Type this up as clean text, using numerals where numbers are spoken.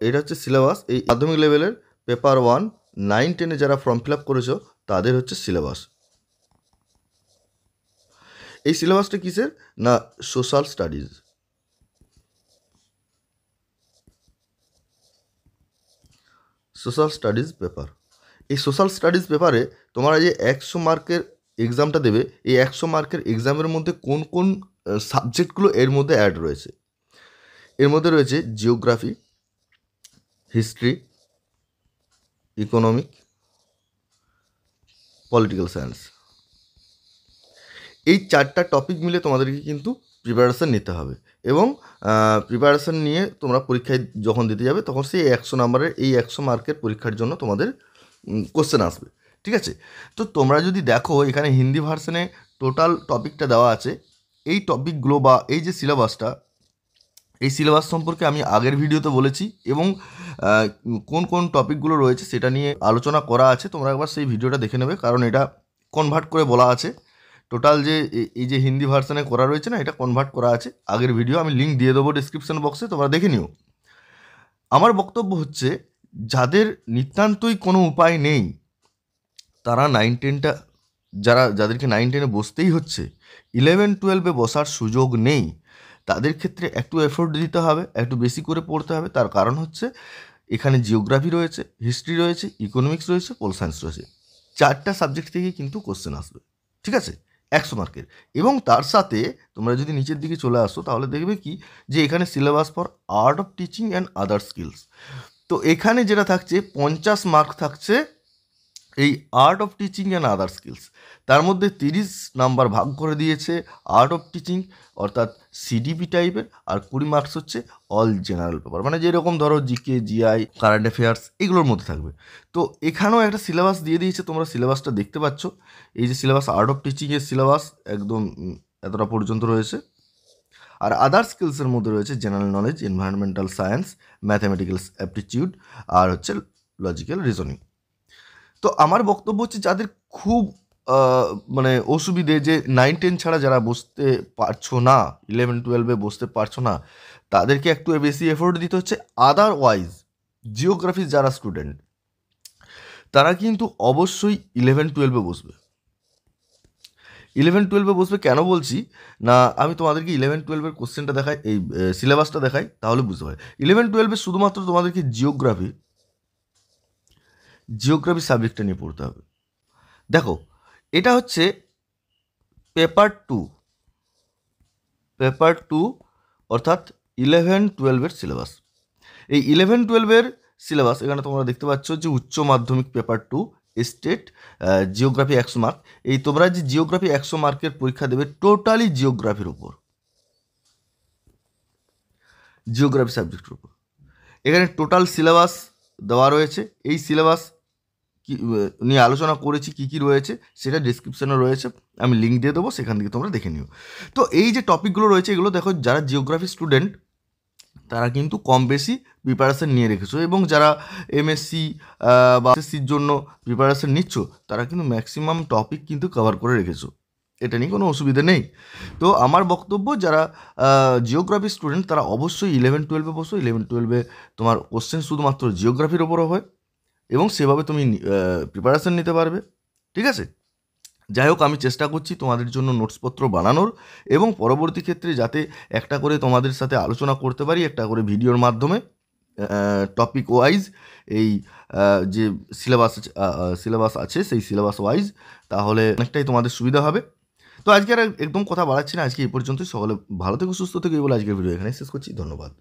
এটা হচ্ছে সিলেবাস। এই মাধ্যমিক লেভেলের পেপার 1 9 10-এ যারা ফর্ম ফিল আপ করেছো তাদের হচ্ছে সিলেবাস। এই সিলেবাসটা কিসের না social studies. Social studies paper. এই সোশ্যাল স্টাডিজ পেপারে তোমরা যে 100 মার্কের এক্সামটা দেবে, এই 100 মার্কের এক্সামের মধ্যে কোন কোন সাবজেক্টগুলো এর মধ্যে অ্যাড রয়েছে। এর মধ্যে রয়েছে geography, history, economic, political science. এই 4টা টপিক মিলে তোমাদেরকে কিন্তু প্রিপারেশান নিতে হবে এবং প্রিপারেশান নিয়ে তোমরা পরীক্ষায় যখন দিতে যাবে তখন সেই 100 নাম্বারের এই 100 মার্কের পরীক্ষার জন্য তোমাদের কোশ্চেন আসবে। ঠিক আছে, তো তোমরা যদি দেখো এখানে হিন্দি ভার্সনে টোটাল টপিকটা দেওয়া আছে। এই টপিকগুলো বা এই যে সিলেবাসটা, এই সিলেবাস সম্পর্কে আমি আগের ভিডিওতে বলেছি এবং কোন কোন টপিকগুলো রয়েছে সেটা নিয়ে আলোচনা করা আছে। তোমরা একবার সেই ভিডিওটা দেখে নেবে, কারণ এটা কনভার্ট করে বলা আছে। টোটাল যে এই যে হিন্দি ভার্সনে করা রয়েছে না, এটা কনভার্ট করা আছে। আগের ভিডিও আমি লিঙ্ক দিয়ে দেবো ডিসক্রিপশন বক্সে, তোমরা দেখে নিও। আমার বক্তব্য হচ্ছে যাদের নিতান্তই কোনো উপায় নেই, তারা 9 10টা যাদেরকে 9 10-এ বসতেই হচ্ছে, 11 12-এ বসার সুযোগ নেই, তাদের ক্ষেত্রে একটু এফোর্ট দিতে হবে, একটু বেশি করে পড়তে হবে। তার কারণ হচ্ছে এখানে জিওগ্রাফি রয়েছে, হিস্ট্রি রয়েছে, ইকোনমিক্স রয়েছে, পোল সায়েন্স রয়েছে। 4টা সাবজেক্ট থেকে কিন্তু কোশ্চেন আসবে। ঠিক আছে, 100 মার্কের। এবং তার সাথে তোমরা যদি নিচের দিকে চলে আসো তাহলে দেখবে কি যে এখানে syllabus for art of teaching and other skills. তো এখানে যেটা থাকছে 50 মার্ক থাকছে এই art of teaching and other skills. তার মধ্যে 30 নাম্বার ভাগ করে দিয়েছে আর্ট অফ টিচিং অর্থাৎ সিডিপি টাইপের, আর 20 মার্কস হচ্ছে অল জেনারেল পেপার, মানে যেরকম ধরো জিকে, জিআই, কারেন্ট অ্যাফেয়ার্স এগুলোর মধ্যে থাকবে। তো এখানেও একটা সিলেবাস দিয়ে দিয়েছে, তোমরা সিলেবাসটা দেখতে পাচ্ছ। এই যে সিলেবাস, আর্ট অফ টিচিংয়ের সিলেবাস একদম এতটা পর্যন্ত রয়েছে। আর আদার স্কিলসের মধ্যে রয়েছে general knowledge, environmental science, mathematical aptitude আর হচ্ছে লজিক্যাল রিজনিং। তো আমার বক্তব্য হচ্ছে যাদের খুব মানে অসুবিধে, যে 9 10 ছাড়া যারা বসতে পারছো না, 11 12-এ বসতে পারছো না, তাদেরকে একটু বেশি এফোর্ট দিতে হচ্ছে। আদারওয়াইজ জিওগ্রাফির যারা স্টুডেন্ট তারা কিন্তু অবশ্যই 11 12-এ বসবে। 11 12-এ বসবে কেন বলছি না, আমি তোমাদেরকে 11 12-এর কোশ্চেনটা দেখাই, এই সিলেবাসটা দেখাই, তাহলে বুঝতে পারি। 11 12-এ শুধুমাত্র তোমাদেরকে জিওগ্রাফি সাবজেক্টটা নিয়ে পড়তে হবে। দেখো, এটা হচ্ছে পেপার 2 অর্থাৎ 11 12-এর সিলেবাস। এই 11 12-এর সিলেবাস এখানে তোমরা দেখতে পাচ্ছ যে উচ্চ মাধ্যমিক পেপার 2 স্টেট জিওগ্রাফি 100 মার্ক। এই তোমরা যে জিওগ্রাফি 100 মার্কের পরীক্ষা দেবে টোটালি জিওগ্রাফির উপর, জিওগ্রাফি সাবজেক্টের উপর। এখানে টোটাল সিলেবাস দেওয়া রয়েছে। এই সিলেবাস কি নিয়ে আলোচনা করেছি, কী কী রয়েছে সেটা ডিসক্রিপশানে রয়েছে, আমি লিঙ্ক দিয়ে দেবো, সেখান থেকে তোমরা দেখে নিও। তো এই যে টপিকগুলো রয়েছে এগুলো দেখো, যারা জিওগ্রাফি স্টুডেন্ট তারা কিন্তু কম বেশি প্রিপারেশান নিয়ে রেখেছো, এবং যারা এমএসসি বা এসএসসির জন্য প্রিপারেশান নিচ্ছ তারা কিন্তু ম্যাক্সিমাম টপিক কিন্তু কভার করে রেখেছো, এটা নিয়ে কোনো অসুবিধা নেই। তো আমার বক্তব্য যারা জিওগ্রাফি স্টুডেন্ট তারা অবশ্যই 11 12-এ বসো। 11 12-এ তোমার কোশ্চেন শুধুমাত্র জিওগ্রাফির ওপরও হয় এবং সেভাবে তুমি প্রিপারেশান নিতে পারবে। ঠিক আছে, যাই হোক, আমি চেষ্টা করছি তোমাদের জন্য নোটসপত্র বানানোর এবং পরবর্তী ক্ষেত্রে যাতে একটা করে তোমাদের সাথে আলোচনা করতে পারি, একটা করে ভিডিওর মাধ্যমে টপিক ওয়াইজ এই যে সিলেবাস আছে সেই সিলেবাস ওয়াইজ, তাহলে অনেকটাই তোমাদের সুবিধা হবে। তো আজকে আর একদম কথা বাড়াচ্ছি না, আজকে এই পর্যন্তই। সকলে ভালো থেকো, সুস্থ থেকো, এই বলে আজকের ভিডিও এখানে শেষ করছি। ধন্যবাদ।